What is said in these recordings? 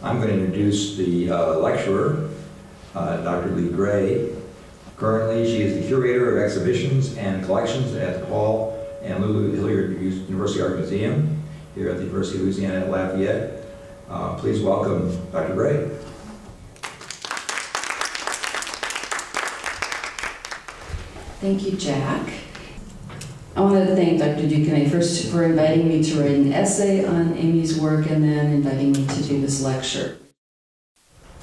I'm going to introduce the lecturer, Dr. Lee Gray. Currently, she is the Curator of Exhibitions and Collections at the Hall and Lulu Hilliard University Art Museum here at the University of Louisiana at Lafayette. Please welcome Dr. Gray. Thank you, Jack. I wanted to thank Dr. Duquesne first for inviting me to write an essay on Amy's work and then inviting me to do this lecture.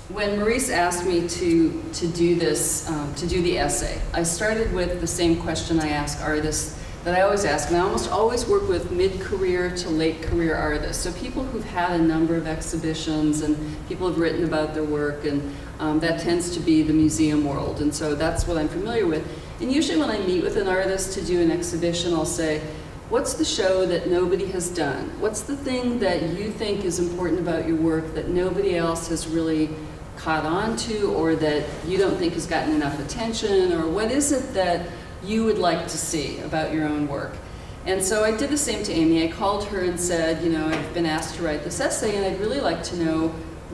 When Maurice asked me to do this, to do the essay, I started with the same question I ask artists that I always ask, and I almost always work with mid-career to late-career artists. So people who've had a number of exhibitions and people have written about their work, and that tends to be the museum world, and so that's what I'm familiar with. And usually when I meet with an artist to do an exhibition, I'll say, what's the show that nobody has done? What's the thing that you think is important about your work that nobody else has really caught on to, or that you don't think has gotten enough attention, or what is it that you would like to see about your own work? And so I did the same to Amy. I called her and said, you know, I've been asked to write this essay, and I'd really like to know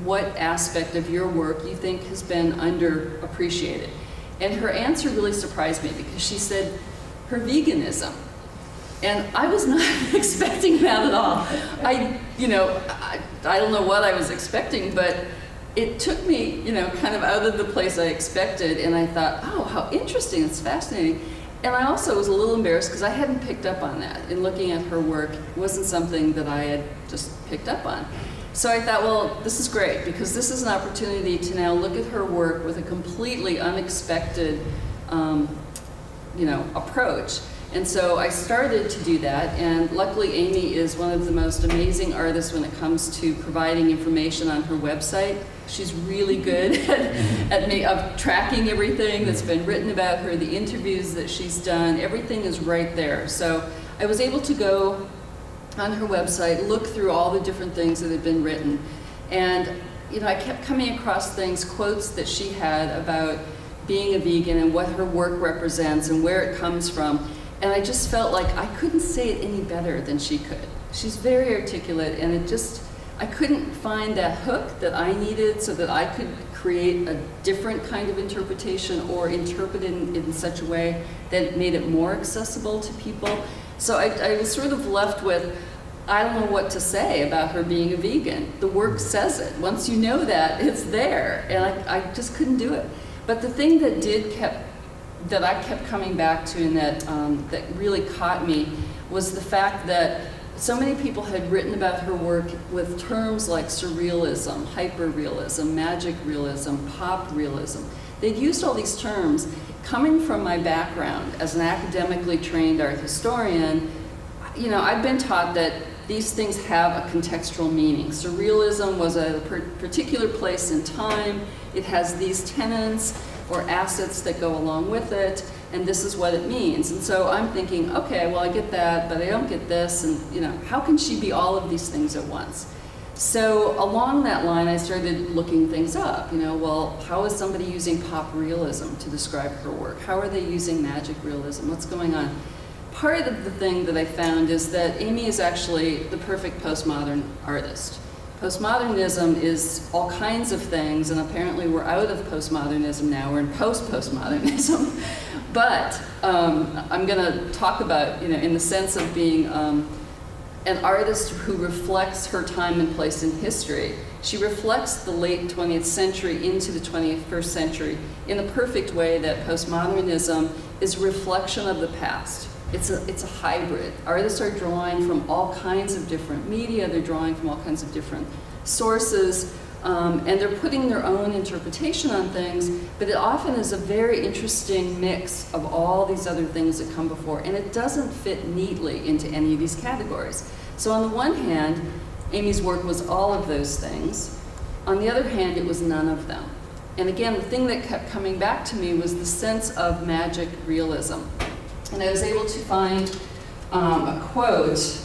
what aspect of your work you think has been underappreciated. And her answer really surprised me, because she said her veganism. And I was not expecting that at all. I don't know what I was expecting, but it took me, you know, kind of out of the place I expected, and I thought, oh, how interesting, it's fascinating. And I also was a little embarrassed because I hadn't picked up on that. In looking at her work, it wasn't something that I had just picked up on. So I thought, well, this is great, because this is an opportunity to now look at her work with a completely unexpected, you know, approach. And so I started to do that, and luckily Amy is one of the most amazing artists when it comes to providing information on her website. She's really good at tracking everything that's been written about her, the interviews that she's done, everything is right there. So I was able to go on her website, look through all the different things that had been written, and you know, I kept coming across things, quotes that she had about being a vegan and what her work represents and where it comes from. And I just felt like I couldn't say it any better than she could. She's very articulate, and it just, I couldn't find that hook that I needed so that I could create a different kind of interpretation or interpret it in such a way that made it more accessible to people. So I was sort of left with, I don't know what to say about her being a vegan. The work says it. Once you know that, it's there, and I just couldn't do it. But the thing that I kept coming back to, and that really caught me, was the fact that so many people had written about her work with terms like surrealism, hyperrealism, magic realism, pop realism. They'd used all these terms. Coming from my background as an academically trained art historian, you know, I've been taught that these things have a contextual meaning. Surrealism was a particular place in time. It has these tenets or assets that go along with it, and this is what it means. And so I'm thinking, okay, well, I get that, but I don't get this, and you know, how can she be all of these things at once? So along that line, I started looking things up. You know, well, how is somebody using pop realism to describe her work? How are they using magic realism? What's going on? Part of the thing that I found is that Amy is actually the perfect postmodern artist. Postmodernism is all kinds of things, and apparently we're out of postmodernism now. We're in post-postmodernism. But I'm going to talk about, you know, in the sense of being an artist who reflects her time and place in history. She reflects the late 20th century into the 21st century in a perfect way that postmodernism is a reflection of the past. It's a hybrid. Artists are drawing from all kinds of different media, they're drawing from all kinds of different sources, and they're putting their own interpretation on things, but it often is a very interesting mix of all these other things that come before, and it doesn't fit neatly into any of these categories. So on the one hand, Amy's work was all of those things. On the other hand, it was none of them. And again, the thing that kept coming back to me was the sense of magic realism. And I was able to find a quote.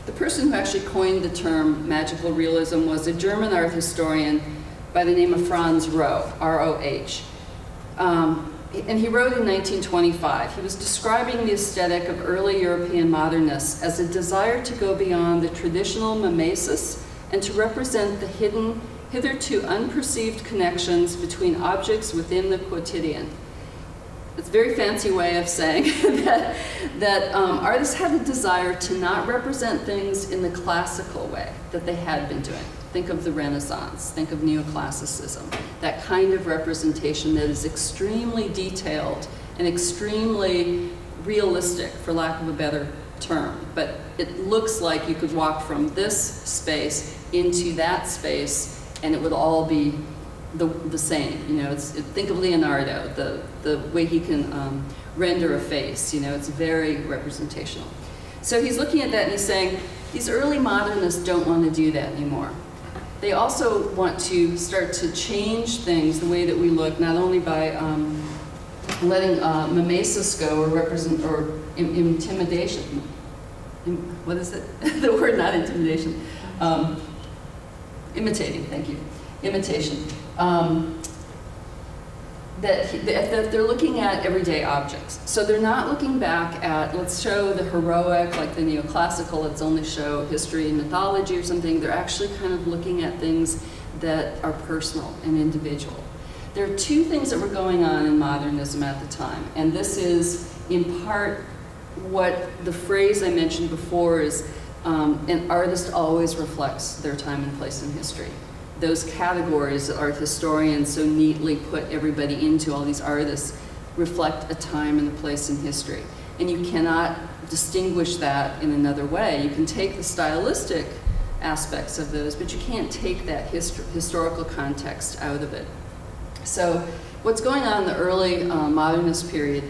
The person who actually coined the term magical realism was a German art historian by the name of Franz Roh, R-O-H. and he wrote in 1925, he was describing the aesthetic of early European modernists as a desire to go beyond the traditional mimesis and to represent the hidden, hitherto unperceived connections between objects within the quotidian. It's a very fancy way of saying that artists had a desire to not represent things in the classical way that they had been doing. Think of the Renaissance, think of neoclassicism, that kind of representation that is extremely detailed and extremely realistic, for lack of a better term. But it looks like you could walk from this space into that space and it would all be the same. You know, think of Leonardo, the way he can render a face, you know, it's very representational. So he's looking at that and he's saying, these early modernists don't want to do that anymore. They also want to start to change things, the way that we look, not only by letting mimesis go or intimidation. What is it? The word, not intimidation. Imitating, thank you. Imitation. That they're looking at everyday objects. So they're not looking back at, let's show the heroic, like the neoclassical, let's only show history and mythology or something. They're actually kind of looking at things that are personal and individual. There are two things that were going on in modernism at the time, and this is in part what the phrase I mentioned before is, an artist always reflects their time and place in history. Those categories that art historians so neatly put everybody into, all these artists, reflect a time and a place in history. And you cannot distinguish that in another way. You can take the stylistic aspects of those, but you can't take that historical context out of it. So what's going on in the early modernist period,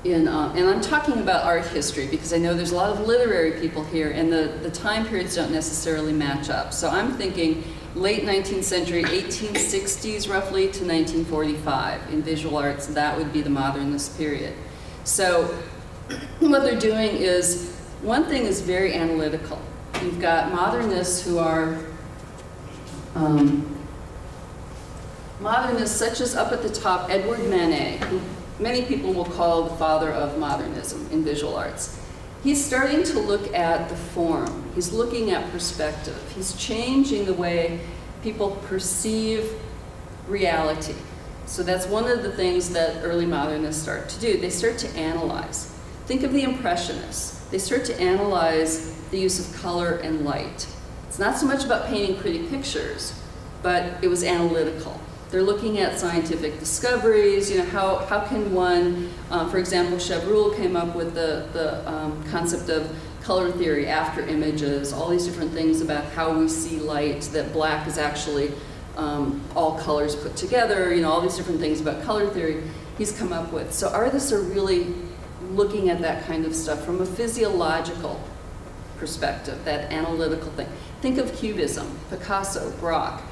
and I'm talking about art history because I know there's a lot of literary people here and the time periods don't necessarily match up. So I'm thinking late 19th century, 1860s roughly to 1945. In visual arts, that would be the modernist period. So what they're doing is, one thing is very analytical. You've got modernists who are, modernists such as up at the top, Edward Manet, who many people will call the father of modernism in visual arts. He's starting to look at the form. He's looking at perspective. He's changing the way people perceive reality. So that's one of the things that early modernists start to do. They start to analyze. Think of the Impressionists. They start to analyze the use of color and light. It's not so much about painting pretty pictures, but it was analytical. They're looking at scientific discoveries, you know, how can one, for example, Chevreul came up with the concept of color theory, after images, all these different things about how we see light, that black is actually all colors put together, you know, all these different things about color theory he's come up with. So artists are really looking at that kind of stuff from a physiological perspective, that analytical thing. Think of Cubism, Picasso, Braque.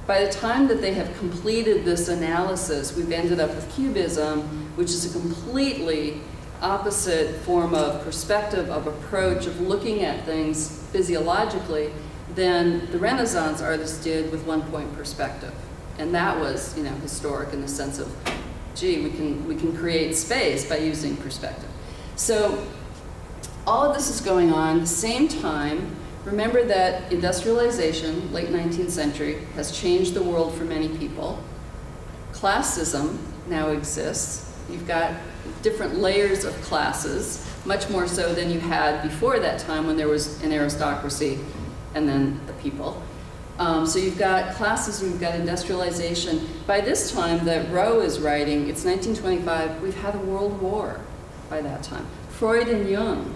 By the time that they have completed this analysis, we've ended up with Cubism, which is a completely opposite form of perspective, of approach, of looking at things physiologically than the Renaissance artists did with one-point perspective. And that was, you know, historic in the sense of, gee, we can create space by using perspective. So all of this is going on at the same time. Remember that industrialization, late 19th century, has changed the world for many people. Classism now exists. You've got different layers of classes, much more so than you had before that time when there was an aristocracy and then the people. So you've got classes, we've got industrialization. By this time that Rowe is writing, it's 1925, we've had a world war by that time. Freud and Jung,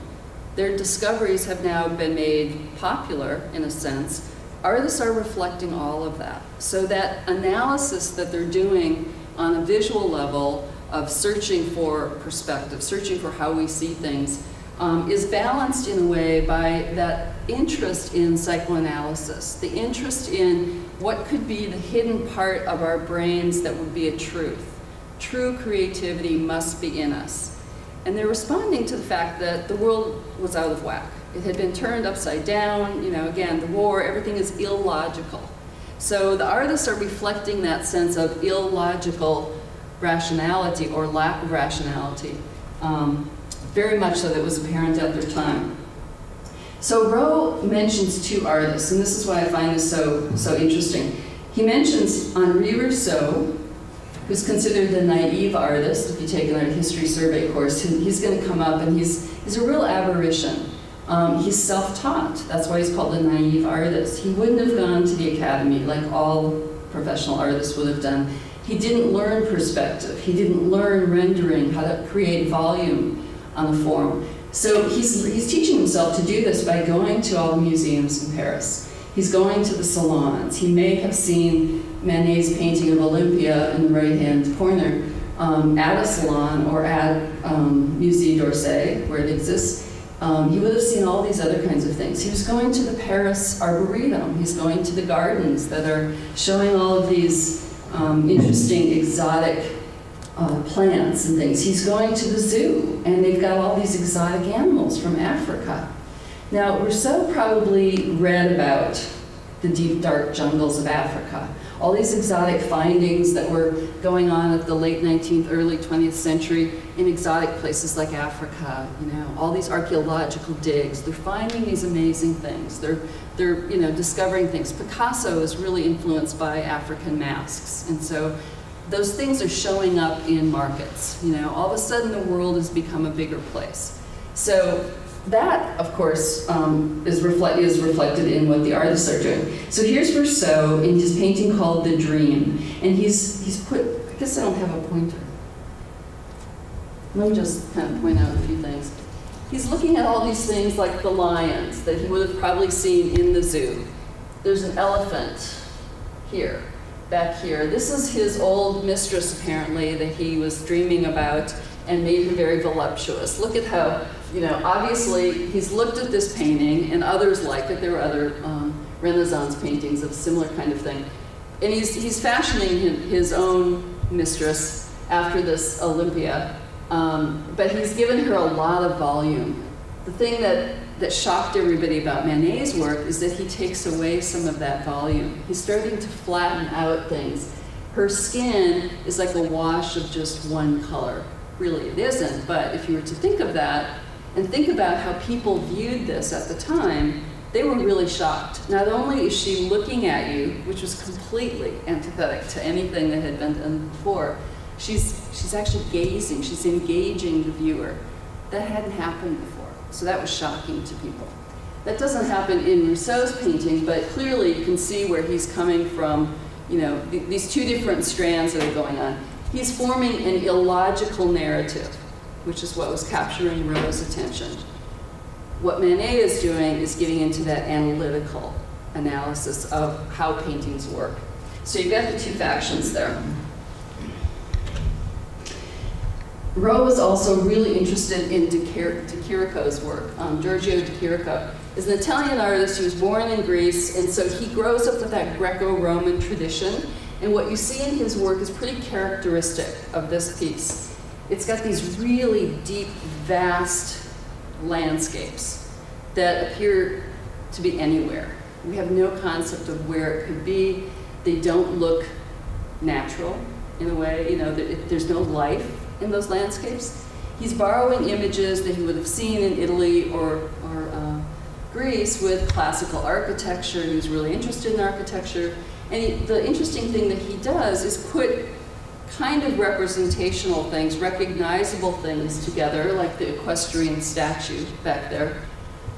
their discoveries have now been made popular, in a sense. Artists are reflecting all of that. So that analysis that they're doing on a visual level of searching for perspective, searching for how we see things, is balanced in a way by that interest in psychoanalysis, the interest in what could be the hidden part of our brains that would be a truth. True creativity must be in us. And they're responding to the fact that the world was out of whack. It had been turned upside down, you know, again, the war, everything is illogical. So the artists are reflecting that sense of illogical rationality or lack of rationality, very much so that it was apparent at their time. So Rowe mentions two artists, and this is why I find this so interesting. He mentions Henri Rousseau, who's considered the naive artist. If you take an art history survey course, he's going to come up, and he's a real aberration. He's self-taught. That's why he's called the naive artist. He wouldn't have gone to the academy like all professional artists would have done. He didn't learn perspective. He didn't learn rendering, how to create volume on a form. So he's teaching himself to do this by going to all the museums in Paris. He's going to the salons. He may have seen Manet's painting of Olympia in the right-hand corner at a salon or at Musée d'Orsay, where it exists. He would have seen all these other kinds of things. He was going to the Paris Arboretum. He's going to the gardens that are showing all of these interesting, exotic plants and things. He's going to the zoo, and they've got all these exotic animals from Africa. Now, Rousseau probably read about the deep, dark jungles of Africa, all these exotic findings that were going on at the late 19th, early 20th century in exotic places like Africa, all these archaeological digs. They're finding these amazing things. They're discovering things. Picasso is really influenced by African masks, and so those things are showing up in markets. All of a sudden the world has become a bigger place. So that, of course, is reflected in what the artists are doing. So here's Rousseau in his painting called The Dream, and he's put, I guess I don't have a pointer. Let me just kind of point out a few things. He's looking at all these things like the lions that he would have probably seen in the zoo. There's an elephant here, back here. This is his old mistress, apparently, that he was dreaming about and made her very voluptuous. Look at how, obviously he's looked at this painting and others like it. There were other Renaissance paintings of a similar kind of thing. And he's fashioning his own mistress after this Olympia, but he's given her a lot of volume. The thing that shocked everybody about Manet's work is that he takes away some of that volume. He's starting to flatten out things. Her skin is like a wash of just one color. Really, it isn't, but if you were to think of that, and think about how people viewed this at the time, they were really shocked. Not only is she looking at you, which was completely antithetic to anything that had been done before, she's actually gazing, she's engaging the viewer. That hadn't happened before, so that was shocking to people. That doesn't happen in Rousseau's painting, but clearly you can see where he's coming from, these two different strands that are going on. He's forming an illogical narrative, which is what was capturing Rowe's attention. What Manet is doing is getting into that analytical analysis of how paintings work. So you've got the two factions there. Rowe was also really interested in De Chirico's work. Giorgio De Chirico is an Italian artist who was born in Greece, and so he grows up with that Greco-Roman tradition. And what you see in his work is pretty characteristic of this piece. It's got these really deep, vast landscapes that appear to be anywhere. We have no concept of where it could be. They don't look natural in a way, there's no life in those landscapes. He's borrowing images that he would have seen in Italy or Greece with classical architecture. He was really interested in architecture. And the interesting thing that he does is put kind of representational things, recognizable things together, like the equestrian statue back there,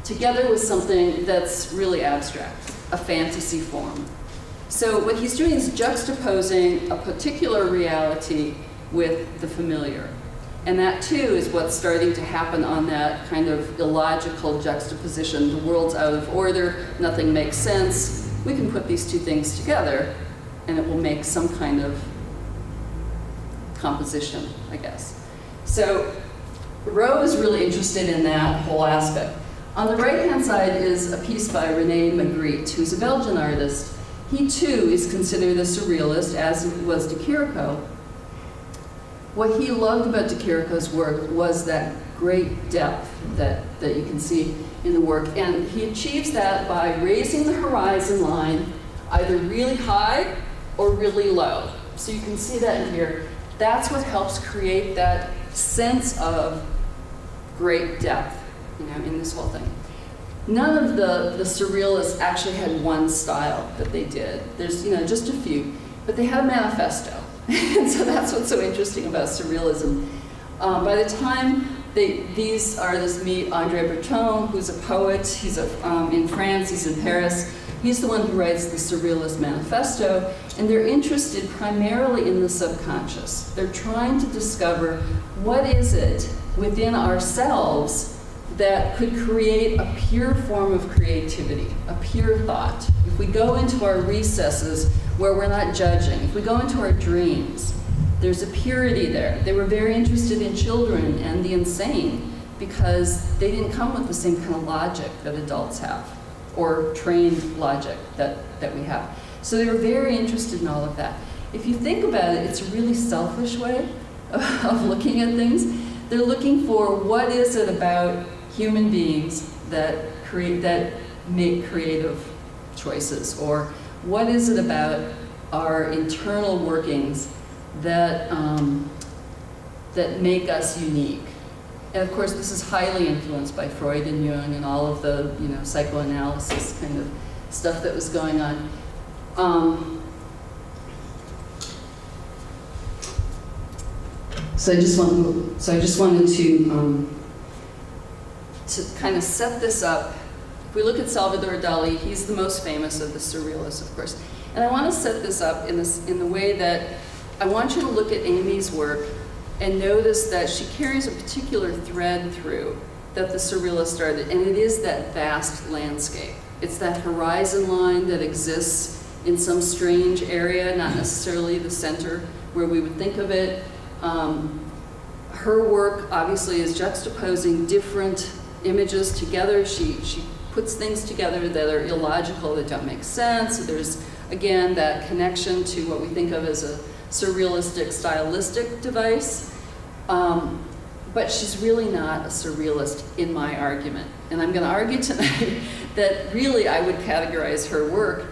together with something that's really abstract, a fantasy form. So what he's doing is juxtaposing a particular reality with the familiar. And that too is what's starting to happen on that kind of illogical juxtaposition. The world's out of order, nothing makes sense. We can put these two things together and it will make some kind of composition, I guess. So Rowe is really interested in that whole aspect. On the right-hand side is a piece by René Magritte, who's a Belgian artist. He too is considered a surrealist, as was De Chirico. What he loved about De Chirico's work was that great depth that you can see in the work, and he achieves that by raising the horizon line either really high or really low. So you can see that in here. That's what helps create that sense of great depth, you know, in this whole thing. None of the surrealists actually had one style that they did. There's, you know, just a few, but they had a manifesto. And so that's what's so interesting about surrealism. By the time these artists meet André Breton, who's a poet, he's in France, he's in Paris. He's the one who writes the Surrealist Manifesto, and they're interested primarily in the subconscious. They're trying to discover what is it within ourselves that could create a pure form of creativity, a pure thought. If we go into our recesses where we're not judging, if we go into our dreams, there's a purity there. They were very interested in children and the insane because they didn't come with the same kind of logic that adults have, or trained logic that we have. So they were very interested in all of that. If you think about it, it's a really selfish way of looking at things. They're looking for what is it about human beings that make creative choices, or what is it about our internal workings that that make us unique. And of course, this is highly influenced by Freud and Jung and all of the, you know, psychoanalysis kind of stuff that was going on. So I just wanted to kind of set this up. If we look at Salvador Dali, he's the most famous of the surrealists, of course. And I want to set this up in the way that I want you to look at Amy's work and notice that she carries a particular thread through that the surrealists started, and it is that vast landscape. It's that horizon line that exists in some strange area, not necessarily the center where we would think of it. Her work obviously is juxtaposing different images together. She puts things together that are illogical, that don't make sense. So there's, again, that connection to what we think of as a surrealistic stylistic device. But she's really not a surrealist in my argument. And I'm going to argue tonight that really I would categorize her work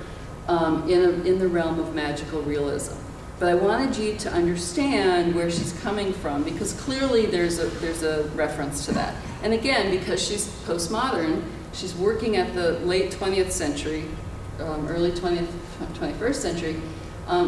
in the realm of magical realism. But I wanted you to understand where she's coming from, because clearly there's a reference to that. And again, because she's postmodern, she's working at the late 20th century, early 21st century.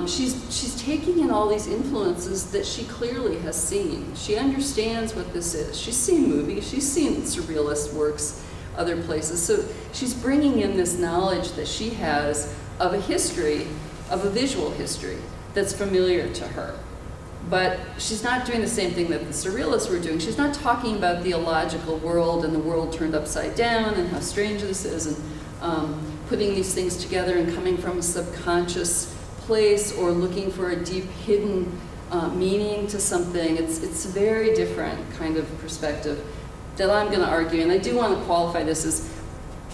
She's taking in all these influences that she clearly has seen. She understands what this is. She's seen movies, she's seen surrealist works other places. So she's bringing in this knowledge that she has of a history, of a visual history that's familiar to her. But she's not doing the same thing that the surrealists were doing. She's not talking about the illogical world and the world turned upside down and how strange this is, and putting these things together and coming from a subconscious place or looking for a deep hidden meaning to something. It's a very different kind of perspective that I'm going to argue. And I do want to qualify this as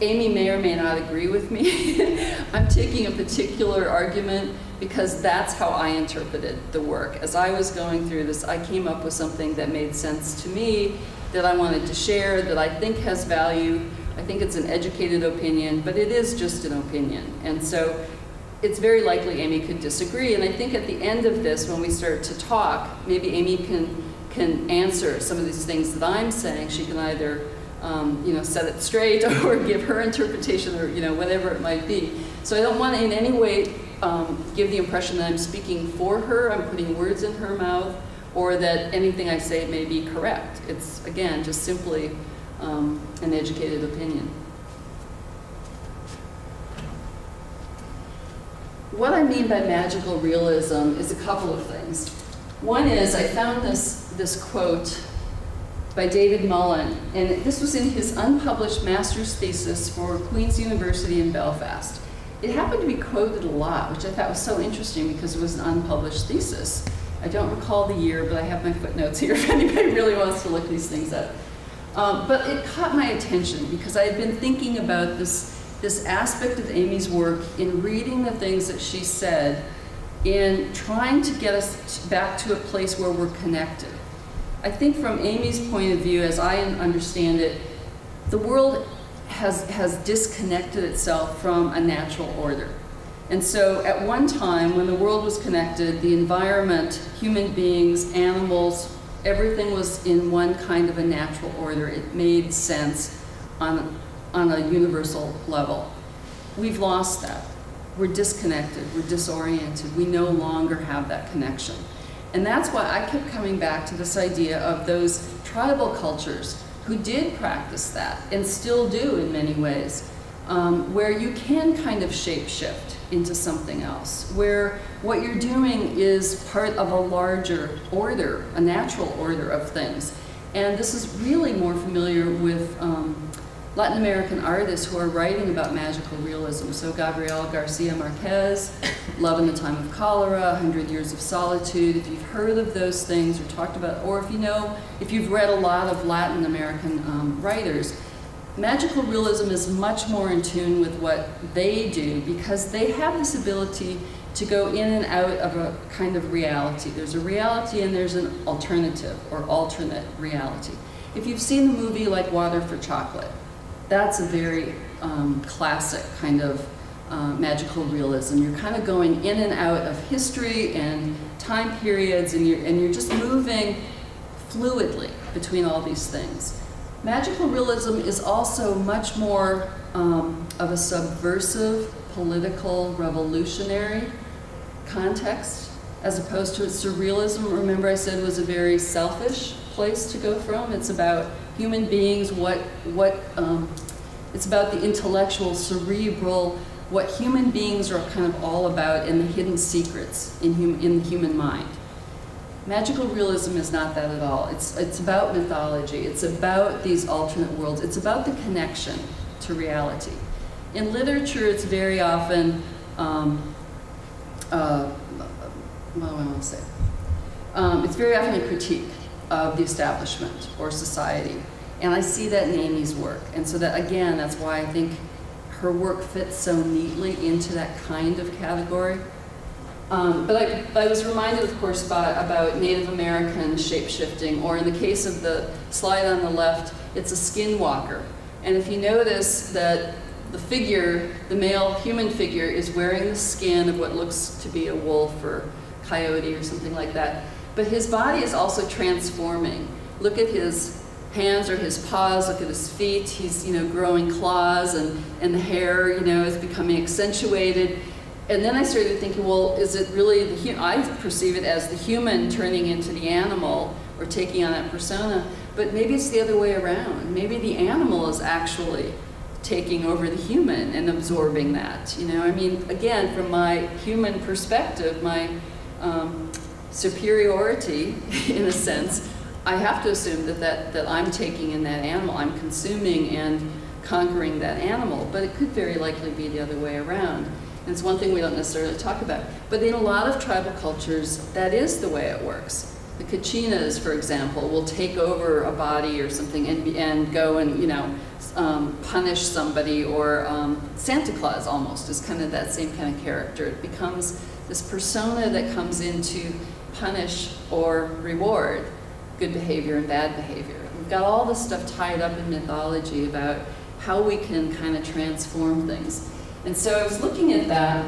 Amy may or may not agree with me. I'm taking a particular argument because that's how I interpreted the work. As I was going through this, I came up with something that made sense to me, that I wanted to share, that I think has value. I think it's an educated opinion, but it is just an opinion. And so it's very likely Amy could disagree. And I think at the end of this, when we start to talk, maybe Amy can answer some of these things that I'm saying. She can either you know, set it straight or give her interpretation, or, you know, whatever it might be. So I don't want to in any way give the impression that I'm speaking for her, I'm putting words in her mouth, or that anything I say may be correct. It's, again, just simply an educated opinion. What I mean by magical realism is a couple of things. One is, I found this quote by David Mullen, and this was in his unpublished master's thesis for Queen's University in Belfast. It happened to be quoted a lot, which I thought was so interesting because it was an unpublished thesis. I don't recall the year, but I have my footnotes here if anybody really wants to look these things up. But it caught my attention because I had been thinking about this aspect of Amy's work in reading the things that she said, in trying to get us back to a place where we're connected. I think from Amy's point of view, as I understand it, the world has disconnected itself from a natural order. And so at one time, when the world was connected, the environment, human beings, animals, everything was in one kind of a natural order. It made sense on a universal level. We've lost that. We're disconnected, we're disoriented, we no longer have that connection. And that's why I kept coming back to this idea of those tribal cultures who did practice that, and still do in many ways, where you can kind of shape-shift into something else, where what you're doing is part of a larger order, a natural order of things. And this is really more familiar with Latin American artists who are writing about magical realism. So Gabriel Garcia Marquez, Love in the Time of Cholera, 100 Years of Solitude. If you've heard of those things or talked about, or if you've read a lot of Latin American writers, magical realism is much more in tune with what they do because they have this ability to go in and out of a kind of reality. There's a reality and there's an alternative or alternate reality. If you've seen the movie like Water for Chocolate, that's a very classic kind of magical realism. You're kind of going in and out of history and time periods, and you're just moving fluidly between all these things. Magical realism is also much more of a subversive, political, revolutionary context, as opposed to surrealism. Remember I said was a very selfish place to go from. It's about human beings, it's about the intellectual, cerebral, what human beings are kind of all about, and the hidden secrets in the human mind. Magical realism is not that at all. It's about mythology. It's about these alternate worlds. It's about the connection to reality. In literature, it's very often, what do I want to say? It's very often a critique of the establishment or society. And I see that in Amy's work. And so that, again, that's why I think her work fits so neatly into that kind of category. But I was reminded, of course, about Native American shape-shifting, or in the case of the slide on the left, it's a skinwalker. And if you notice that the figure, the male human figure, is wearing the skin of what looks to be a wolf or coyote or something like that, but his body is also transforming. Look at his hands or his paws, look at his feet, he's growing claws, and the hair is becoming accentuated. And then I started thinking, well, is it really I perceive it as the human turning into the animal or taking on that persona, but maybe it's the other way around. Maybe the animal is actually taking over the human and absorbing that. I mean, again, from my human perspective, my superiority, in a sense, I have to assume that I'm taking in that animal, I'm consuming and conquering that animal, but it could very likely be the other way around. And it's one thing we don't necessarily talk about. But in a lot of tribal cultures, that is the way it works. The Kachinas, for example, will take over a body or something and go and punish somebody, or Santa Claus almost is kind of that same kind of character. It becomes this persona that comes in to punish or reward good behavior and bad behavior. We've got all this stuff tied up in mythology about how we can kind of transform things. And so I was looking at that,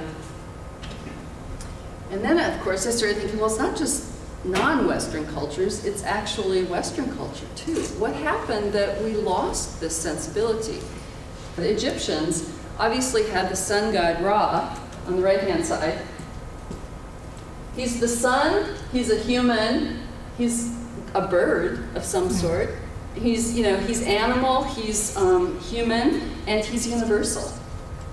and then of course I started thinking, well, it's not just non-Western cultures, it's actually Western culture too. What happened that we lost this sensibility? The Egyptians obviously had the sun god Ra on the right-hand side. He's the sun, he's a human, he's a bird of some sort. He's animal, he's human, and he's universal.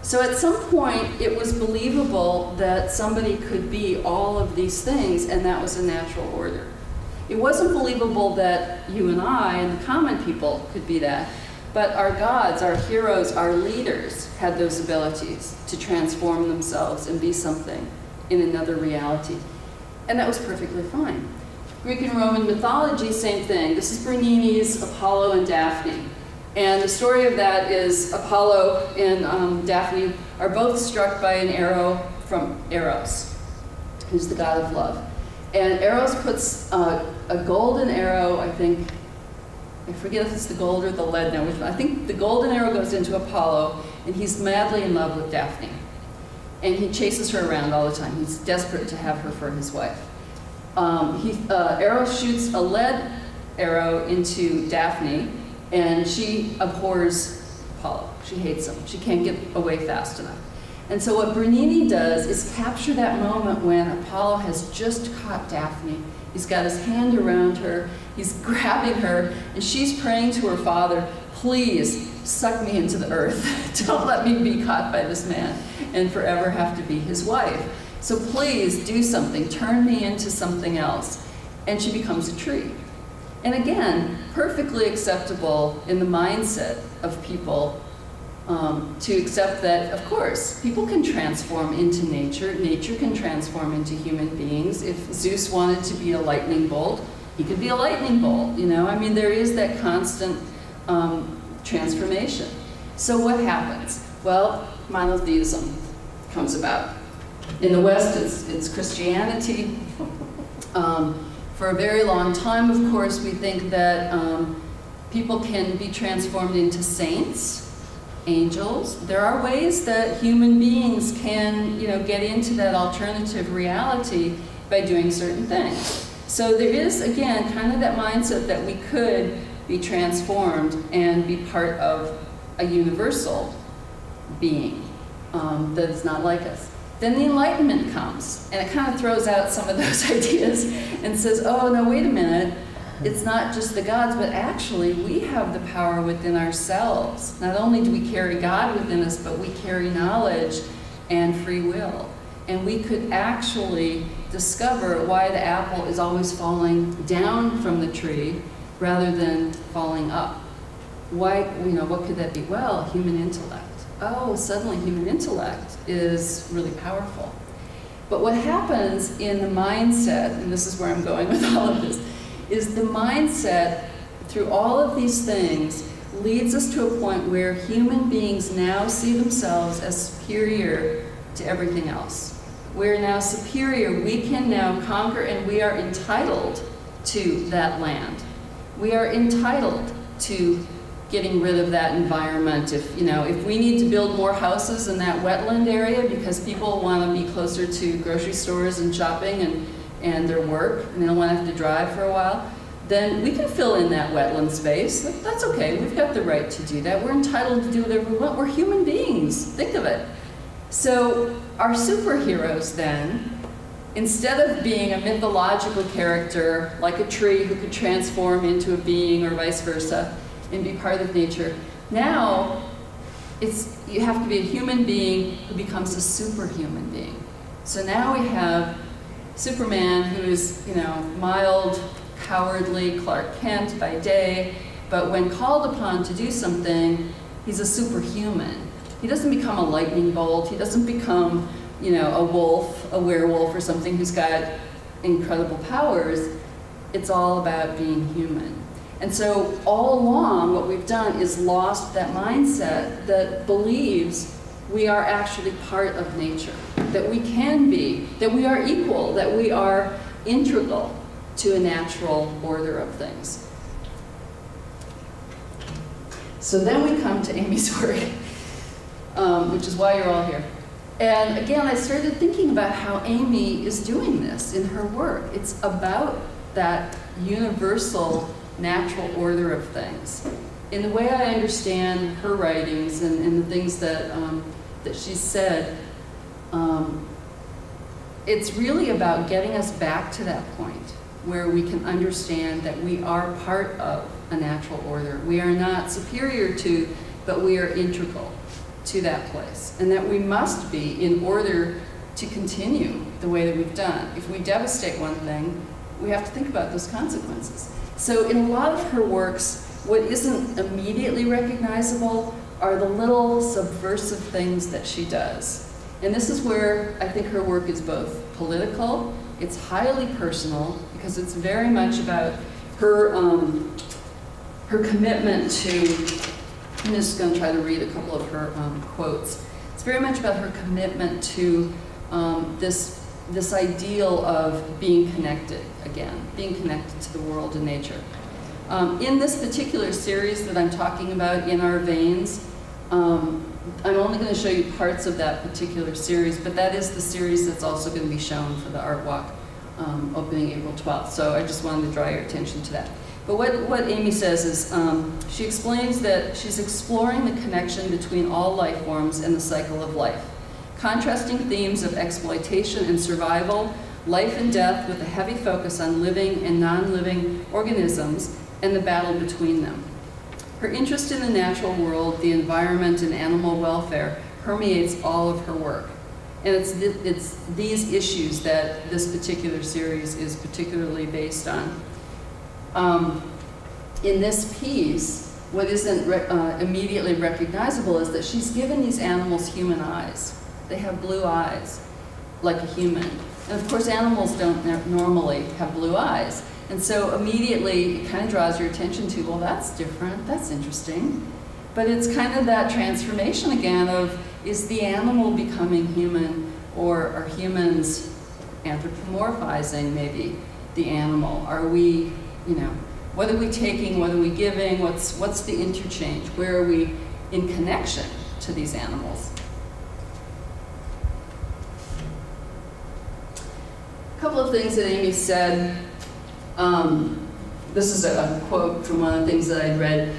So at some point, it was believable that somebody could be all of these things, and that was a natural order. It wasn't believable that you and I and the common people could be that, but our gods, our heroes, our leaders had those abilities to transform themselves and be something in another reality. And that was perfectly fine. Greek and Roman mythology, same thing. This is Bernini's Apollo and Daphne. And the story of that is Apollo and Daphne are both struck by an arrow from Eros, who's the god of love. And Eros puts a golden arrow, I forget if it's the gold or the lead now, I think the golden arrow goes into Apollo, and he's madly in love with Daphne. and he chases her around all the time. He's desperate to have her for his wife. Arrow shoots a lead arrow into Daphne, and she abhors Apollo. She hates him. She can't get away fast enough. And so what Bernini does is capture that moment when Apollo has just caught Daphne. He's got his hand around her, he's grabbing her, and she's praying to her father, please suck me into the earth. Don't let me be caught by this man and forever have to be his wife. So please do something, turn me into something else. And she becomes a tree. And again, perfectly acceptable in the mindset of people to accept that, of course, people can transform into nature. Nature can transform into human beings. If Zeus wanted to be a lightning bolt, he could be a lightning bolt, you know? I mean, there is that constant transformation. So what happens? Well, monotheism comes about. In the West, it's Christianity. For a very long time, of course, we think that people can be transformed into saints, angels. There are ways that human beings can, get into that alternative reality by doing certain things. So there is, again, kind of that mindset that we could be transformed and be part of a universal being that is not like us. Then the Enlightenment comes, and it kind of throws out some of those ideas and says, oh, no, wait a minute. It's not just the gods, but actually we have the power within ourselves. Not only do we carry God within us, but we carry knowledge and free will. And we could actually discover why the apple is always falling down from the tree rather than falling up. Why, what could that be? Well, human intellect. Oh, suddenly human intellect is really powerful. But what happens in the mindset, and this is where I'm going with all of this, is the mindset through all of these things leads us to a point where human beings now see themselves as superior to everything else. We're now superior, we can now conquer, and we are entitled to that land. We are entitled to getting rid of that environment. If we need to build more houses in that wetland area because people want to be closer to grocery stores and shopping and their work, and they don't want to have to drive for a while, then we can fill in that wetland space. That's okay, we've got the right to do that. We're entitled to do whatever we want. We're human beings, think of it. So our superheroes then, instead of being a mythological character like a tree who could transform into a being or vice versa, and be part of nature. Now, you have to be a human being who becomes a superhuman being. So now we have Superman, who is, mild, cowardly Clark Kent by day, but when called upon to do something, he's a superhuman. He doesn't become a lightning bolt. He doesn't become, a wolf, a werewolf or something who's got incredible powers. It's all about being human. And so all along, what we've done is lost that mindset that believes we are actually part of nature, that we can be, that we are equal, that we are integral to a natural order of things. So then we come to Amy's work, which is why you're all here. And again, I started thinking about how Amy is doing this in her work. It's about that universal natural order of things. In the way I understand her writings and the things that she's said, it's really about getting us back to that point where we can understand that we are part of a natural order. We are not superior to, but we are integral to that place. And that we must be in order to continue the way that we've done. If we devastate one thing, we have to think about those consequences. So in a lot of her works, what isn't immediately recognizable are the little subversive things that she does. And this is where I think her work is both political, it's highly personal, because it's very much about her, her commitment to, I'm just going to try to read a couple of her quotes. It's very much about her commitment to this ideal of being connected again, being connected to the world and nature. In this particular series that I'm talking about, In Our Veins, I'm only going to show you parts of that particular series, but that is the series that's also going to be shown for the Art Walk opening April 12th. So I just wanted to draw your attention to that. But what Amy says is, she explains that she's exploring the connection between all life forms and the cycle of life, contrasting themes of exploitation and survival, life and death with a heavy focus on living and non-living organisms and the battle between them. Her interest in the natural world, the environment, and animal welfare permeates all of her work. And it's these issues that this particular series is particularly based on. In this piece, what isn't immediately recognizable is that she's given these animals human eyes. They have blue eyes, like a human. And of course, animals don't normally have blue eyes. And so immediately, it kind of draws your attention to, well, that's different, that's interesting. But it's kind of that transformation again of, is the animal becoming human, or are humans anthropomorphizing maybe the animal? Are we, you know, what are we taking, what are we giving, what's the interchange? Where are we in connection to these animals? A couple of things that Amy said. This is a quote from one of the things that I read.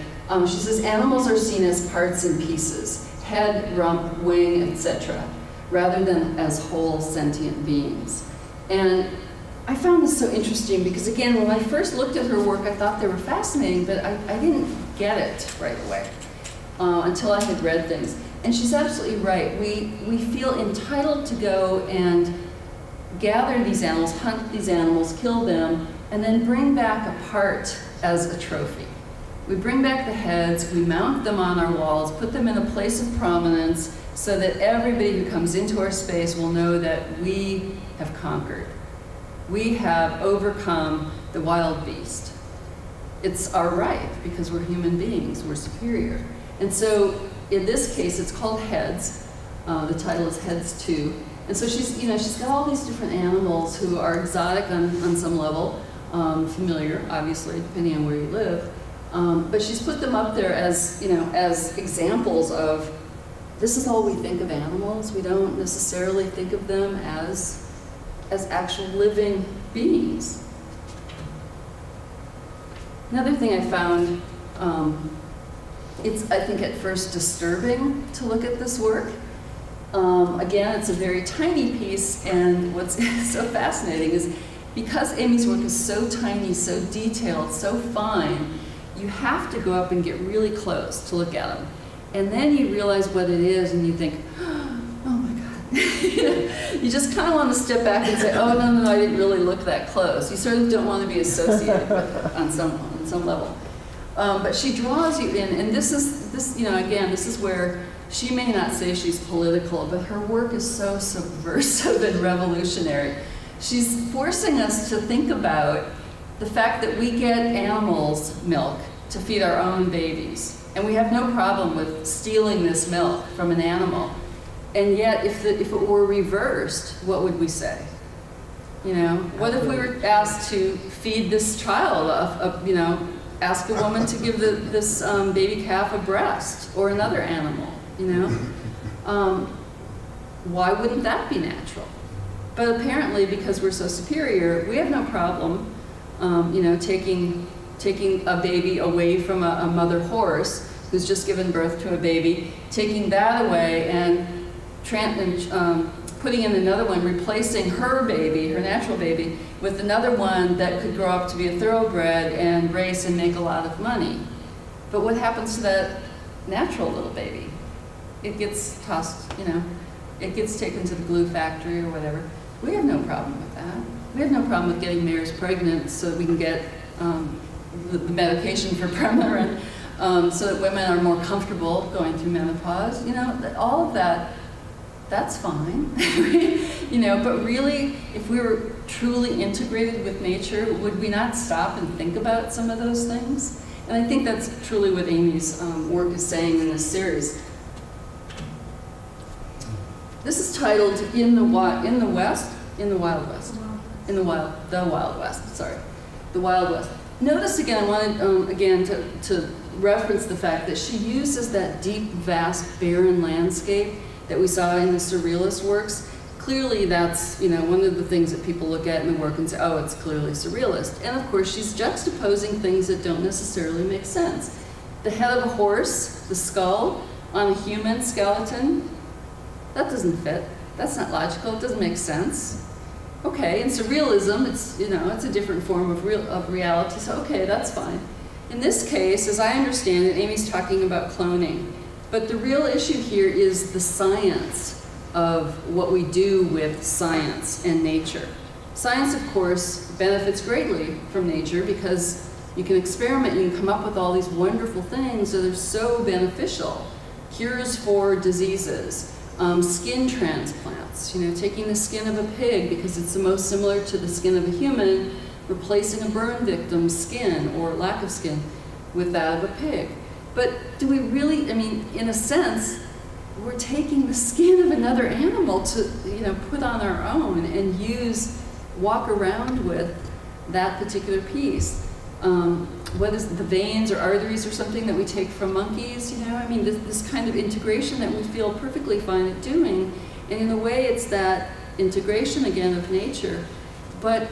She says, animals are seen as parts and pieces, head, rump, wing, etc., rather than as whole sentient beings. And I found this so interesting because, again, when I first looked at her work, I thought they were fascinating, but I didn't get it right away until I had read things. And she's absolutely right. We feel entitled to go and gather these animals, hunt these animals, kill them, and then bring back a part as a trophy. We bring back the heads, we mount them on our walls, put them in a place of prominence so that everybody who comes into our space will know that we have conquered. We have overcome the wild beast. It's our right because we're human beings, we're superior. And so in this case, it's called Heads. The title is Heads 2. And so she's got all these different animals who are exotic on some level, familiar, obviously, depending on where you live. But she's put them up there as, as examples of, this is all we think of animals. We don't necessarily think of them as actual living beings. Another thing I found, it's, I think, at first disturbing to look at this work. Again, it's a very tiny piece, and what's so fascinating is because Amy's work is so tiny, so detailed, so fine, you have to go up and get really close to look at them. And then you realize what it is, and you think, oh my God. You just kind of want to step back and say, oh, no, I didn't really look that close. You sort of don't want to be associated with it on some level. But she draws you in, and this is where she may not say she's political, but her work is so subversive and revolutionary. She's forcing us to think about the fact that we get animals' milk to feed our own babies. And we have no problem with stealing this milk from an animal. And yet, if it were reversed, what would we say? What if we were asked to feed this child, ask a woman to give this baby calf a breast, or another animal, Why wouldn't that be natural? But apparently, because we're so superior, we have no problem, taking a baby away from a mother horse who's just given birth to a baby, taking that away and putting in another one, replacing her baby, her natural baby, with another one that could grow up to be a thoroughbred and race and make a lot of money. But what happens to that natural little baby? It gets tossed, it gets taken to the glue factory or whatever. We have no problem with that. We have no problem with getting mares pregnant so that we can get the medication for Premarin, so that women are more comfortable going through menopause. All of that, that's fine. But really, if we were truly integrated with nature, would we not stop and think about some of those things? And I think that's truly what Amy's work is saying in this series. This is titled The Wild West. Sorry, The Wild West. Notice again, I wanted again to reference the fact that she uses that deep, vast, barren landscape that we saw in the Surrealist works. Clearly that's, you know, one of the things that people look at in the work and say, oh, it's clearly Surrealist. And of course, she's juxtaposing things that don't necessarily make sense. The head of a horse, the skull, on a human skeleton, that doesn't fit. That's not logical, it doesn't make sense. Okay, in Surrealism, it's, you know, it's a different form of reality, so okay, that's fine. In this case, as I understand it, Amy's talking about cloning. But the real issue here is the science of what we do with science and nature. Science, of course, benefits greatly from nature because you can experiment, you can come up with all these wonderful things that are so beneficial. Cures for diseases, skin transplants, you know, taking the skin of a pig because it's the most similar to the skin of a human, replacing a burn victim's skin or lack of skin with that of a pig. But do we really, I mean, in a sense, we're taking the skin of another animal to, you know, put on our own and walk around with that particular piece. What is the veins or arteries or something that we take from monkeys, you know? I mean, this kind of integration that we feel perfectly fine at doing. And in a way, it's that integration again of nature. But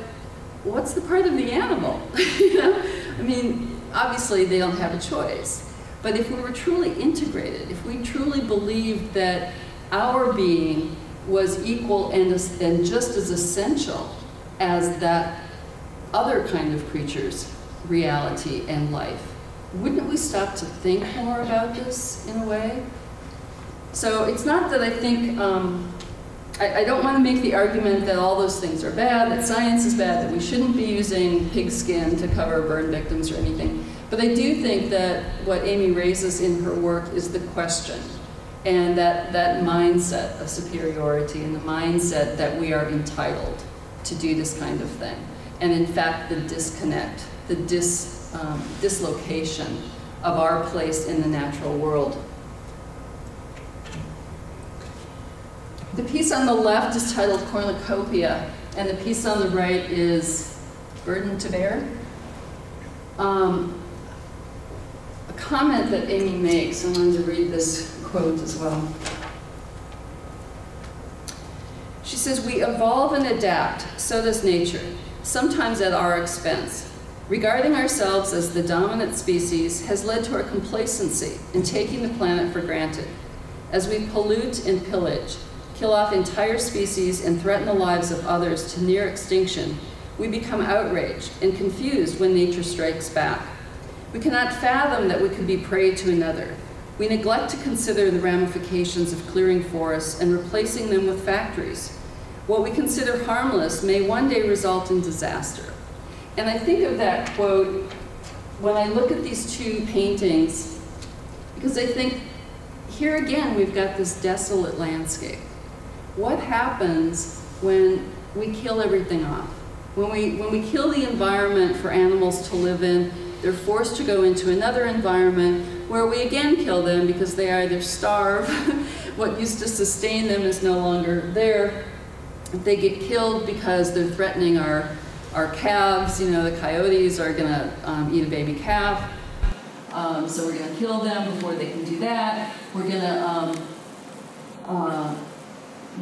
what's the part of the animal? You know? I mean, obviously they don't have a choice. But if we were truly integrated, if we truly believed that our being was equal and just as essential as that other kind of creature's reality and life, wouldn't we stop to think more about this in a way? So it's not that I think, I don't want to make the argument that all those things are bad, that science is bad, that we shouldn't be using pig skin to cover burn victims or anything. But I do think that what Amy raises in her work is the question, and that mindset of superiority and the mindset that we are entitled to do this kind of thing. And in fact, the disconnect, the dislocation of our place in the natural world. The piece on the left is titled Cornucopia, and the piece on the right is Burden to Bear. A comment that Amy makes, I wanted to read this quote as well. She says, "We evolve and adapt, so does nature, sometimes at our expense. Regarding ourselves as the dominant species has led to our complacency in taking the planet for granted. As we pollute and pillage, kill off entire species and threaten the lives of others to near extinction, we become outraged and confused when nature strikes back. We cannot fathom that we could be prey to another. We neglect to consider the ramifications of clearing forests and replacing them with factories. What we consider harmless may one day result in disaster." And I think of that quote when I look at these two paintings, because I think here again we've got this desolate landscape. What happens when we kill everything off? When we kill the environment for animals to live in, they're forced to go into another environment where we again kill them because they either starve, what used to sustain them is no longer there. They get killed because they're threatening our calves. You know, the coyotes are gonna eat a baby calf. So we're gonna kill them before they can do that. We're gonna,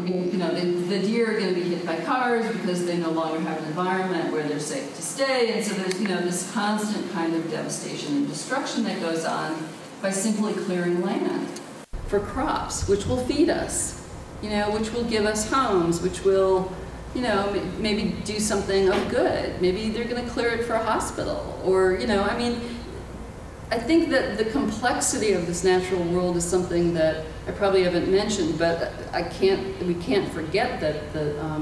you know, the deer are gonna be hit by cars because they no longer have an environment where they're safe to stay. And so there's, you know, this constant kind of devastation and destruction that goes on by simply clearing land for crops, which will feed us, you know, which will give us homes, which will, you know, maybe do something of good. Maybe they're going to clear it for a hospital, or, you know, I mean, I think that the complexity of this natural world is something that I probably haven't mentioned, but we can't forget that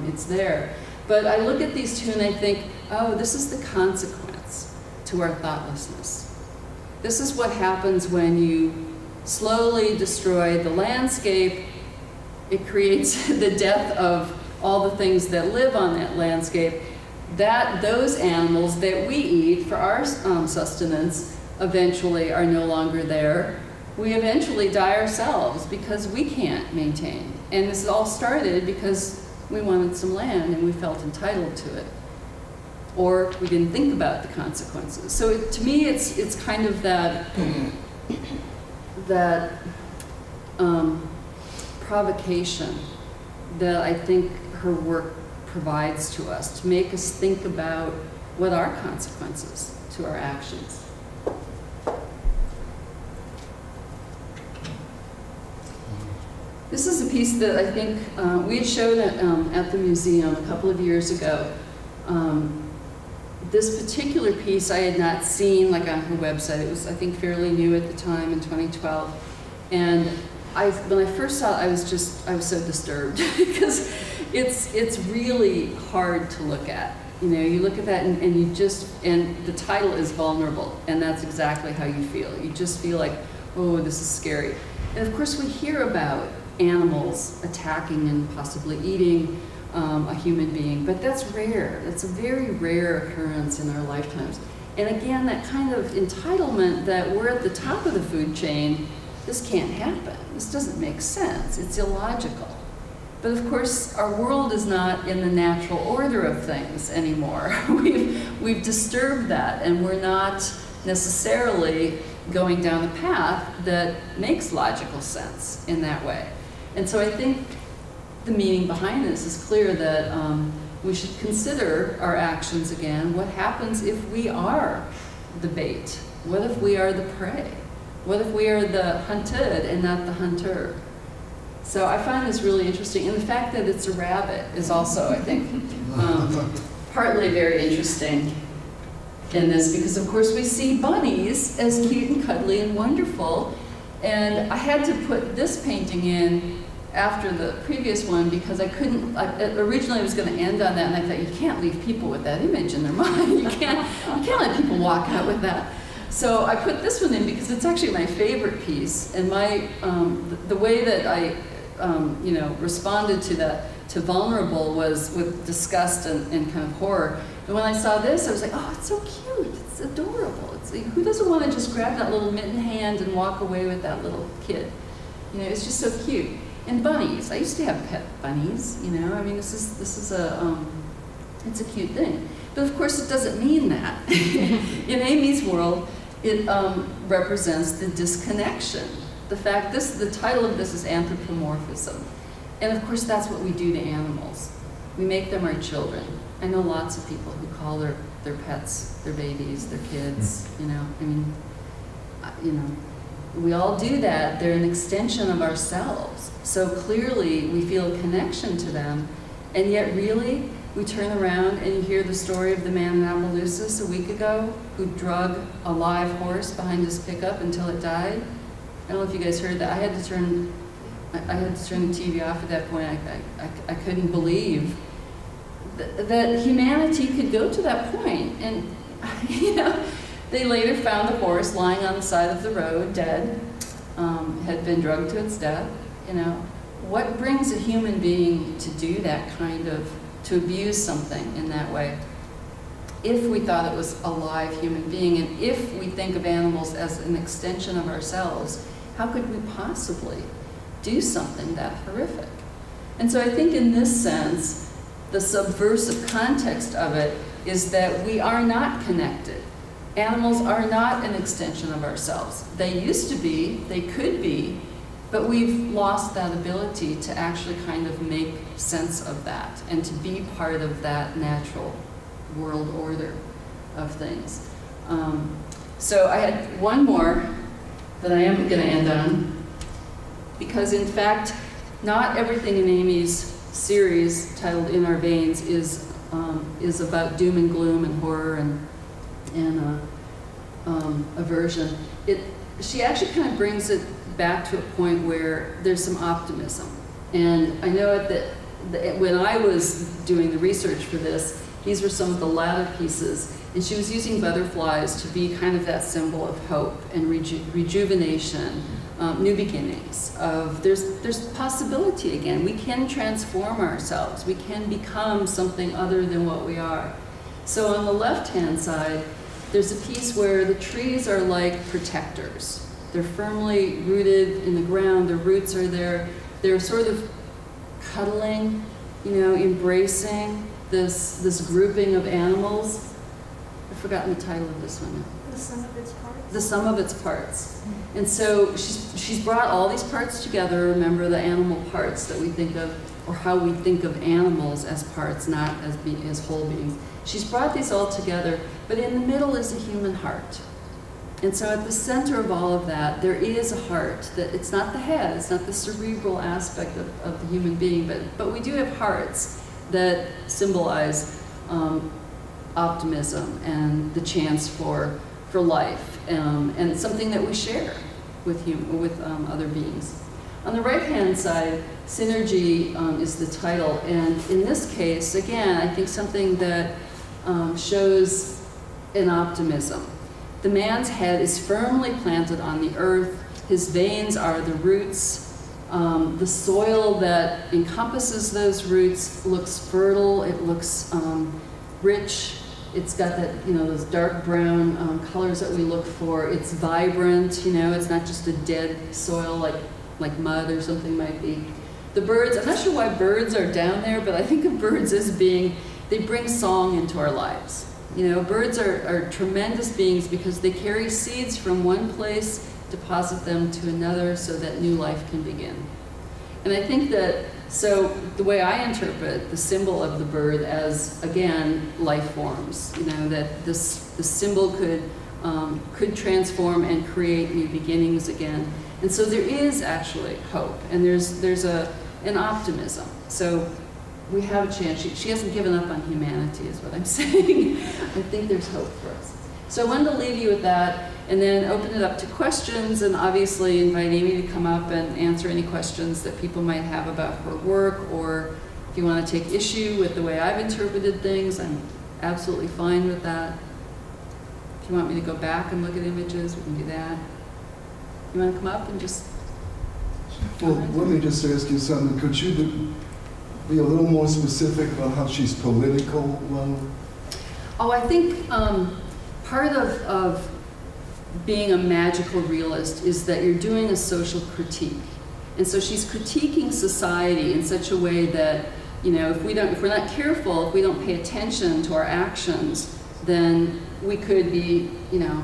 it's there. But I look at these two and I think, oh, this is the consequence to our thoughtlessness. This is what happens when you slowly destroy the landscape. It creates the death of all the things that live on that landscape. Those animals that we eat for our sustenance eventually are no longer there. We eventually die ourselves because we can't maintain. And this all started because we wanted some land and we felt entitled to it. or we didn't think about the consequences. So to me, it's kind of that provocation that I think her work provides to us, to make us think about what are consequences to our actions. This is a piece that I think we had showed at the museum a couple of years ago. This particular piece I had not seen like on her website. It was, I think, fairly new at the time in 2012. And when I first saw it, I was so disturbed because it's really hard to look at. You know, you look at that and the title is vulnerable, and that's exactly how you feel. You just feel like, oh, this is scary. And of course we hear about animals attacking and possibly eating a human being, but that's rare. That's a very rare occurrence in our lifetimes. And again, that kind of entitlement that we're at the top of the food chain, this can't happen. This doesn't make sense. It's illogical. But of course, our world is not in the natural order of things anymore. We've disturbed that, and we're not necessarily going down a path that makes logical sense in that way. And so I think the meaning behind this is clear, that we should consider our actions again. What happens if we are the bait? What if we are the prey? What if we are the hunted and not the hunter? So I find this really interesting. And the fact that it's a rabbit is also, I think, partly very interesting in this, because of course we see bunnies as cute and cuddly and wonderful. And I had to put this painting in after the previous one because I couldn't, originally I was going to end on that, and I thought, you can't leave people with that image in their mind. You can't let people walk out with that. So I put this one in because it's actually my favorite piece, and my the way that I responded to that, to vulnerable, was with disgust and kind of horror. And when I saw this, I was like, oh, it's so cute, it's adorable. It's like, who doesn't want to just grab that little mitten hand and walk away with that little kid? You know, it's just so cute. And bunnies, I used to have pet bunnies. You know, I mean, this is it's a cute thing. But of course, it doesn't mean that. In Amy's world, it represents the disconnection. The fact, the title of this is anthropomorphism. And of course, that's what we do to animals. We make them our children. I know lots of people who call their pets their babies, their kids, you know. I mean, we all do that. They're an extension of ourselves. So clearly, we feel a connection to them. And yet, really, we turn around and you hear the story of the man in Opelousas a week ago who drug a live horse behind his pickup until it died. I don't know if you guys heard that. I had to turn the TV off at that point. I couldn't believe that humanity could go to that point. And you know, they later found the horse lying on the side of the road, dead, had been drugged to its death. You know, what brings a human being to do that kind of, to abuse something in that way? If we thought it was a live human being, and if we think of animals as an extension of ourselves, how could we possibly do something that horrific? And so I think in this sense, the subversive context of it is that we are not connected. Animals are not an extension of ourselves. They used to be, they could be, but we've lost that ability to actually kind of make sense of that and to be part of that natural world order of things. So I had one more that I am going to end on, because in fact, not everything in Amy's series titled In Our Veins is about doom and gloom and horror and aversion. She actually kind of brings it back to a point where there's some optimism. And I know that when I was doing the research for this, these were some of the latter pieces, and she was using butterflies to be kind of that symbol of hope and rejuvenation, new beginnings. There's possibility again. We can transform ourselves. We can become something other than what we are. So on the left-hand side, there's a piece where the trees are like protectors. They're firmly rooted in the ground. Their roots are there. They're sort of cuddling you know, embracing this grouping of animals. I've forgotten the title of this one now. The sum of its parts? The sum of its parts. And so she's brought all these parts together. Remember the animal parts that we think of, or how we think of animals as parts, not as whole beings. She's brought these all together, but in the middle is a human heart. And so at the center of all of that, there is a heart. That it's not the head, it's not the cerebral aspect of the human being, but we do have hearts that symbolize optimism and the chance for life, and it's something that we share with other beings. On the right-hand side, Synergy is the title, and in this case, again, I think something that shows an optimism. The man's head is firmly planted on the earth. His veins are the roots. The soil that encompasses those roots looks fertile. It looks rich. It's got that, you know, those dark brown colors that we look for. It's vibrant, you know. It's not just a dead soil like mud or something might be. The birds, I'm not sure why birds are down there, but I think of birds as being, they bring song into our lives. You know, birds are tremendous beings because they carry seeds from one place, deposit them to another so that new life can begin. And I think that, so the way I interpret the symbol of the bird as, again, life forms, you know, that the symbol could transform and create new beginnings again. And so there is actually hope, and there's an optimism. So we have a chance. She hasn't given up on humanity, is what I'm saying. I think there's hope for us. So I wanted to leave you with that, and then open it up to questions, and obviously invite Amy to come up and answer any questions that people might have about her work, or if you want to take issue with the way I've interpreted things, I'm absolutely fine with that. If you want me to go back and look at images, we can do that. You want to come up and just... Well, let me just ask you something. Could you be a little more specific about how she's political? Oh, I think part of being a magical realist is that you're doing a social critique. And so she's critiquing society in such a way that, you know, if we're not careful, if we don't pay attention to our actions, then we could be, you know,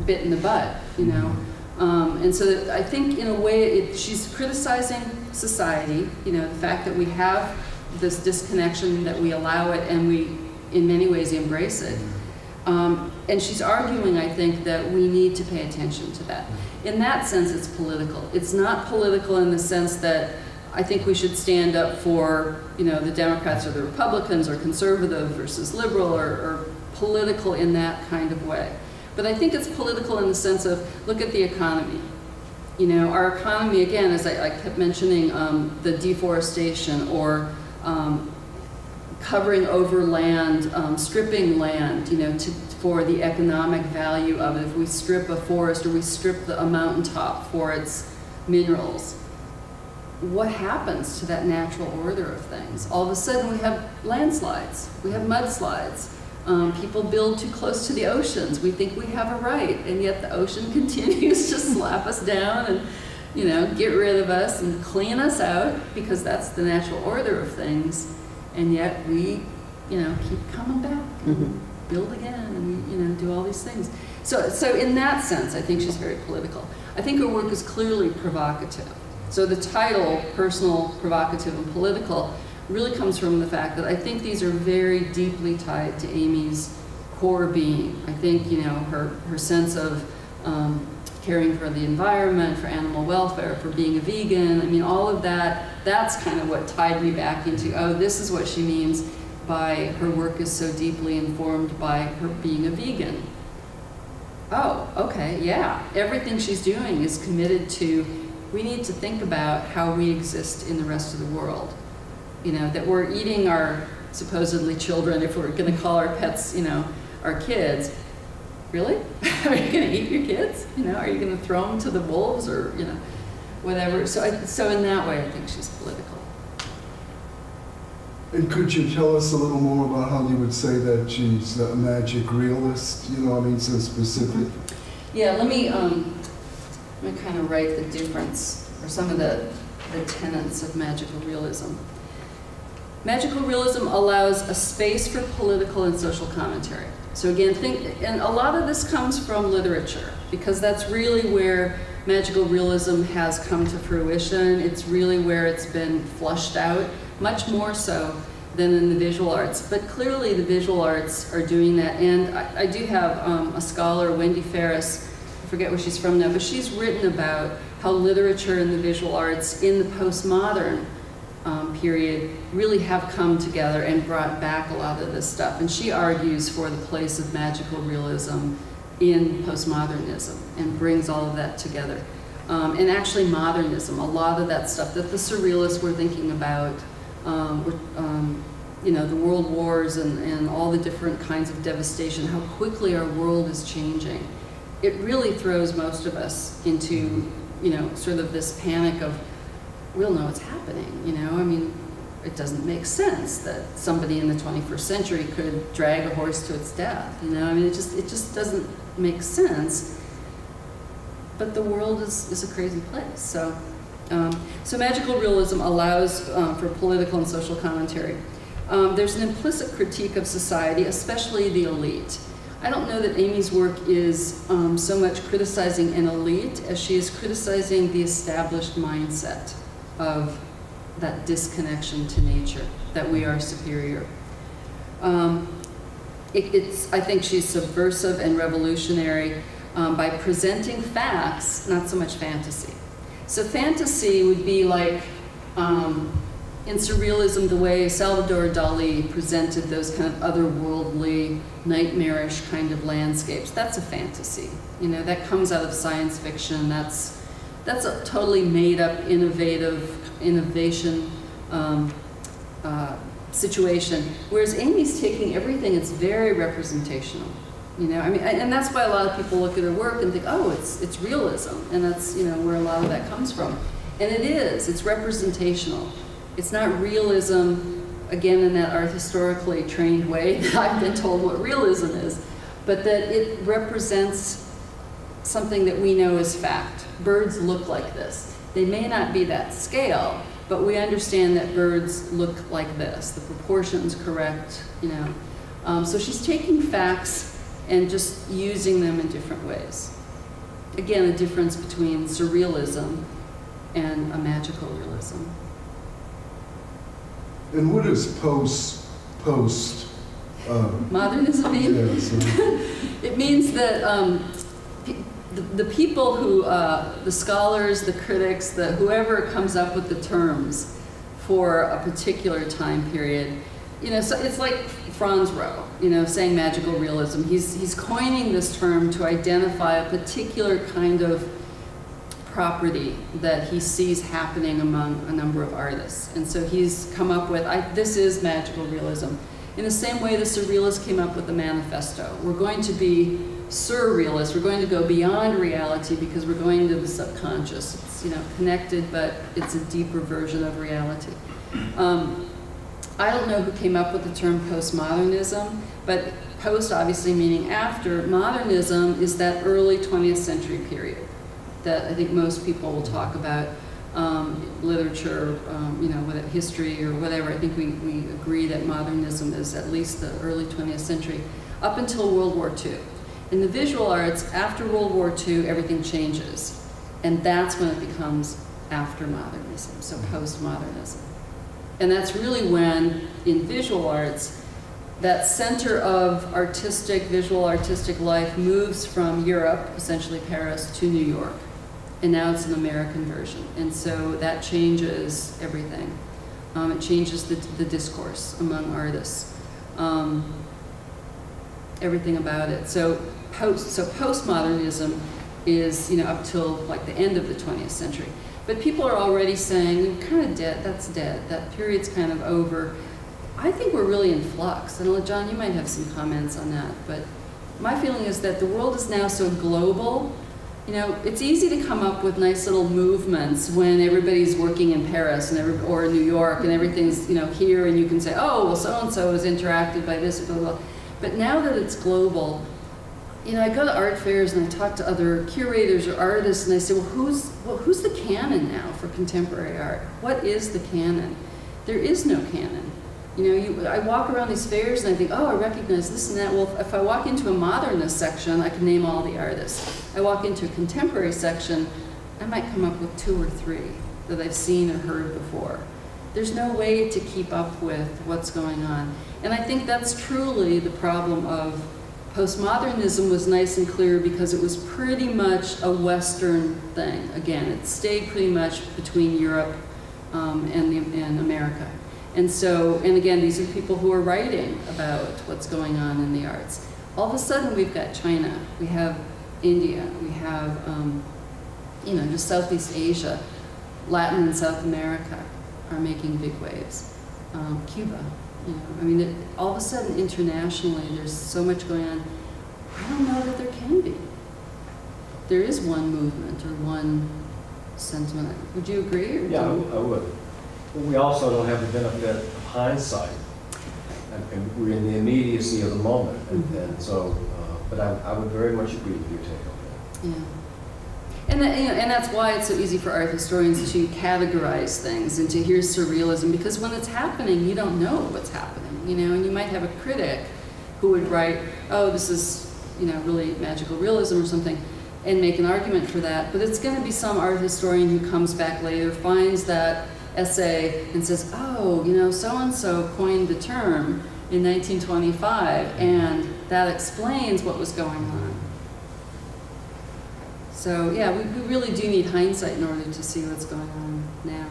bit in the butt, you know. And so I think in a way she's criticizing society, you know, the fact that we have this disconnection, that we allow it, and we in many ways embrace it. And she's arguing, I think, that we need to pay attention to that. In that sense, it's political. It's not political in the sense that I think we should stand up for, you know, the Democrats or the Republicans, or conservative versus liberal, or political in that kind of way. But I think it's political in the sense of, look at the economy. You know, our economy, again, as I kept mentioning, the deforestation, or covering over land, stripping land, you know, for the economic value of it. If we strip a forest, or we strip a mountaintop for its minerals, what happens to that natural order of things? All of a sudden we have landslides, we have mudslides. People build too close to the oceans. We think we have a right, and yet the ocean continues to slap us down and, you know, get rid of us and clean us out, because that's the natural order of things. And yet we, you know, keep coming back, and build again, and we, you know, do all these things. So in that sense, I think she's very political. I think her work is clearly provocative. So the title, personal, provocative, and political, really comes from the fact that I think these are very deeply tied to Amy's core being. I think, you know, her sense of caring for the environment, for animal welfare, for being a vegan, I mean, all of that, that's kind of what tied me back into, oh, this is what she means by her work is so deeply informed by her being a vegan. Oh, okay, yeah, everything she's doing is committed to, we need to think about how we exist in the rest of the world. You know, that we're eating our supposedly children, if we're going to call our pets, you know, our kids. Really? Are you going to eat your kids? You know, are you going to throw them to the wolves, or, you know, whatever? So in that way, I think she's political. And could you tell us a little more about how you would say that she's a magic realist? You know, I mean, so specific. Yeah, let me kind of write the difference, or some of the tenets of magical realism. Magical realism allows a space for political and social commentary. So again, and a lot of this comes from literature, because that's really where magical realism has come to fruition. It's really where it's been flushed out, much more so than in the visual arts. But clearly the visual arts are doing that. And I do have a scholar, Wendy Ferris, I forget where she's from now, but she's written about how literature and the visual arts in the postmodern period really have come together and brought back a lot of this stuff. And she argues for the place of magical realism in postmodernism and brings all of that together. And actually modernism, a lot of that stuff that the surrealists were thinking about, you know, the world wars and all the different kinds of devastation, how quickly our world is changing. It really throws most of us into, you know, sort of this panic of, we don't know what's happening, you know? I mean, it doesn't make sense that somebody in the 21st century could drag a horse to its death, you know? I mean, it just doesn't make sense. But the world is a crazy place. So, so magical realism allows for political and social commentary. There's an implicit critique of society, especially the elite. I don't know that Amy's work is so much criticizing an elite as she is criticizing the established mindset of that disconnection to nature, that we are superior. I think she's subversive and revolutionary by presenting facts, not so much fantasy. So fantasy would be like, in Surrealism, the way Salvador Dali presented those kind of otherworldly, nightmarish kind of landscapes. That's a fantasy. You know, that comes out of science fiction. That's a totally made-up, innovation situation. Whereas Amy's taking everything, it's very representational. You know, I mean, and that's why a lot of people look at her work and think, oh, it's realism, and that's, you know, where a lot of that comes from. And it is. It's representational. It's not realism, again, in that art historically trained way that I've been told what realism is, but that it represents something that we know is fact. Birds look like this. They may not be that scale, but we understand that birds look like this. The proportion's correct, you know. So she's taking facts and just using them in different ways. Again, a difference between surrealism and a magical realism. And what is post? Modernism mean? Yeah, so. It means that the people who, the scholars, the critics, whoever comes up with the terms for a particular time period, you know, so it's like Franz Rowe, you know, saying magical realism. He's coining this term to identify a particular kind of property that he sees happening among a number of artists. And so he's come up with, this is magical realism. In the same way the Surrealists came up with the manifesto. We're going to be surrealists. We're going to go beyond reality because we're going to the subconscious. It's, you know, connected, but it's a deeper version of reality. I don't know who came up with the term postmodernism, but post obviously meaning after. Modernism is that early 20th century period that I think most people will talk about, literature, you know, whether history or whatever. I think we agree that modernism is at least the early 20th century, up until World War II. In the visual arts, after World War II, everything changes. And that's when it becomes after modernism, so postmodernism. And that's really when, in visual arts, that center of visual artistic life moves from Europe, essentially Paris, to New York. And now it's an American version. And so that changes everything. It changes the discourse among artists. Everything about it. So postmodernism is, you know, up till like the end of the 20th century. But people are already saying, kind of dead, that's dead. That period's kind of over. I think we're really in flux. And John, you might have some comments on that. But my feeling is that the world is now so global. You know, it's easy to come up with nice little movements when everybody's working in Paris and or New York and everything's, you know, here, and you can say, oh, well, so-and-so is interacted by this, blah, blah, blah. But now that it's global, you know, I go to art fairs and I talk to other curators or artists and I say, well, who's the canon now for contemporary art? What is the canon? There is no canon. You know, I walk around these fairs and I think, oh, I recognize this and that. Well, if I walk into a modernist section, I can name all the artists. I walk into a contemporary section, I might come up with 2 or 3 that I've seen or heard before. There's no way to keep up with what's going on. And I think that's truly the problem of postmodernism. Was nice and clear because it was pretty much a Western thing. Again, it stayed pretty much between Europe and America. And so, and again, these are people who are writing about what's going on in the arts. All of a sudden, we've got China, we have India, we have, you know, just Southeast Asia, Latin and South America are making big waves. Cuba, you know, I mean, all of a sudden, internationally, there's so much going on. I don't know that there can be. There is one movement or one sentiment. Would you agree? Or yeah, I would. We also don't have the benefit of hindsight, and we're in the immediacy of the moment, and so, but I would very much agree with your take on that. Yeah, and that, you know, and that's why it's so easy for art historians to categorize things and to hear surrealism, because when it's happening, you don't know what's happening, you know, and you might have a critic who would write, oh, this is, you know, really magical realism or something, and make an argument for that, but it's going to be some art historian who comes back later, finds that essay and says, oh, you know, so-and-so coined the term in 1925, and that explains what was going on. So yeah, we really do need hindsight in order to see what's going on now.